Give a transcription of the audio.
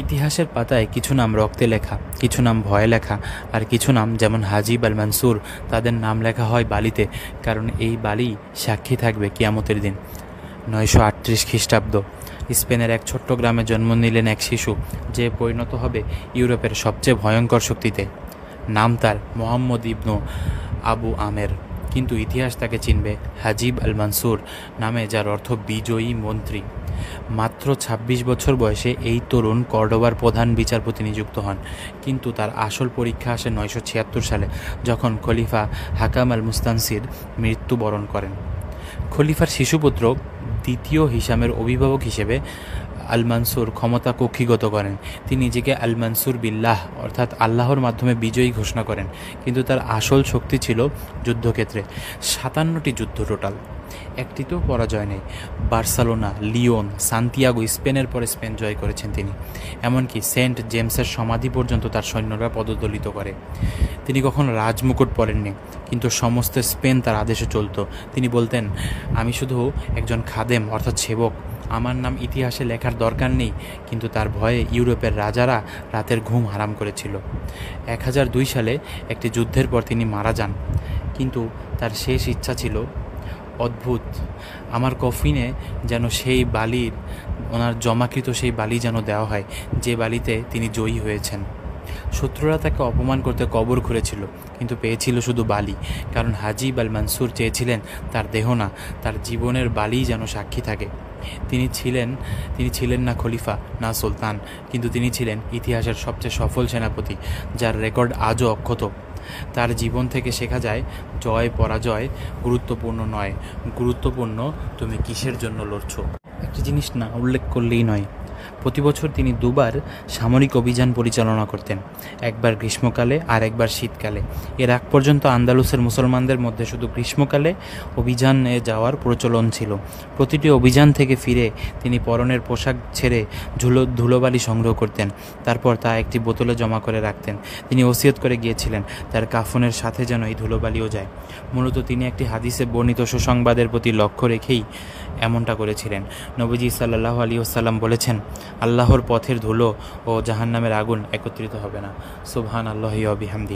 ইতিহাসের পাতায় কিছু নাম রক্তে লেখা, কিছু নাম ভয়ে লেখা, আর কিছু নাম যেমন হাজিব আল মানসুর, তাদের নাম লেখা হয় বালিতে, কারণ এই বালি সাক্ষী থাকবে কিয়ামতের দিন। 938 খ্রিস্টাব্দ, স্পেনের এক ছোট্ট গ্রামে জন্ম নিলেন এক শিশু, যে পরিণত হবে ইউরোপের সবচেয়ে ভয়ঙ্কর শক্তিতে। নাম তার মোহাম্মদ ইবনু আবু আমের, কিন্তু ইতিহাস তাকে চিনবে হাজিব আল মানসুর নামে, যার অর্থ বিজয়ী মন্ত্রী। মাত্র ২৬ বছর বয়সে এই তরুণ কর্ডোবার প্রধান বিচারপতি নিযুক্ত হন, কিন্তু তার আসল পরীক্ষা আসে ৯৭৬ সালে, যখন খলিফা হাকাম আল মুস্তানসির মৃত্যুবরণ করেন। খলিফার শিশুপুত্র দ্বিতীয় হিসামের অভিভাবক হিসেবে আল মানসুর ক্ষমতা কক্ষিগত করেন। তিনি নিজেকে আল মানসুর বিল্লাহ অর্থাৎ আল্লাহর মাধ্যমে বিজয়ী ঘোষণা করেন, কিন্তু তার আসল শক্তি ছিল যুদ্ধক্ষেত্রে। ৫৭টি যুদ্ধ টোটাল, একটিতেও পরাজয় নেই। বার্সেলোনা, লিওন, সান্তিয়াগো, স্পেনের পরে স্পেন জয় করেছেন তিনি। এমনকি সেন্ট জেমসের সমাধি পর্যন্ত তার সৈন্যরা পদদলিত করে। তিনি কখনো রাজমুকুট পরেননি, কিন্তু সমস্ত স্পেন তার আদেশে চলত। তিনি বলতেন, আমি শুধু একজন খাদেম অর্থাৎ সেবক, আমার নাম ইতিহাসে লেখার দরকার নেই। কিন্তু তার ভয়ে ইউরোপের রাজারা রাতের ঘুম হারাম করেছিল। ১০০২ সালে একটি যুদ্ধের পর তিনি মারা যান, কিন্তু তার শেষ ইচ্ছা ছিল অদ্ভুত, আমার কফিনে যেন সেই বালির, ওনার জমাকৃত সেই বালি যেন দেওয়া হয়, যে বালিতে তিনি জয়ী হয়েছেন। শত্রুরা তাকে অপমান করতে কবর খুঁড়েছিল, কিন্তু পেয়েছিল শুধু বালি, কারণ হাজিব আল মানসুর চেয়েছিলেন তার দেহ না, তার জীবনের বালি যেন সাক্ষী থাকে। তিনি ছিলেন না খলিফা, না সুলতান, কিন্তু তিনি ছিলেন ইতিহাসের সবচেয়ে সফল সেনাপতি, যার রেকর্ড আজও অক্ষত। তার জীবন থেকে শেখা যায়, জয় পরাজয় গুরুত্বপূর্ণ নয়, গুরুত্বপূর্ণ তুমি কিসের জন্য লড়ছো। একটি জিনিস না উল্লেখ করলেই নয়, প্রতি বছর তিনি দুবার সামরিক অভিযান পরিচালনা করতেন, একবার গ্রীষ্মকালে আর একবার শীতকালে। এর আগ পর্যন্ত আন্দালুসের মুসলমানদের মধ্যে শুধু গ্রীষ্মকালে অভিযানে যাওয়ার প্রচলন ছিল। প্রতিটি অভিযান থেকে ফিরে তিনি পরনের পোশাক ছেড়ে ধুলোবালি সংগ্রহ করতেন, তারপর তা একটি বোতলে জমা করে রাখতেন। তিনি ওসিয়ত করে গিয়েছিলেন তার কাফনের সাথে যেন এই ধুলোবালিও যায়। মূলত তিনি একটি হাদিসে বর্ণিত সুসংবাদের প্রতি লক্ষ্য রেখেই এমনটা করেছিলেন। নবীজি সাল্লাল্লাহু আলাইহি ওয়াসাল্লাম বলেছেন, আল্লাহর পথের ধুলো ও জাহান্নামের আগুন একত্রিত হবে না। সুবহানাল্লাহি ওয়া বিহামদিহি।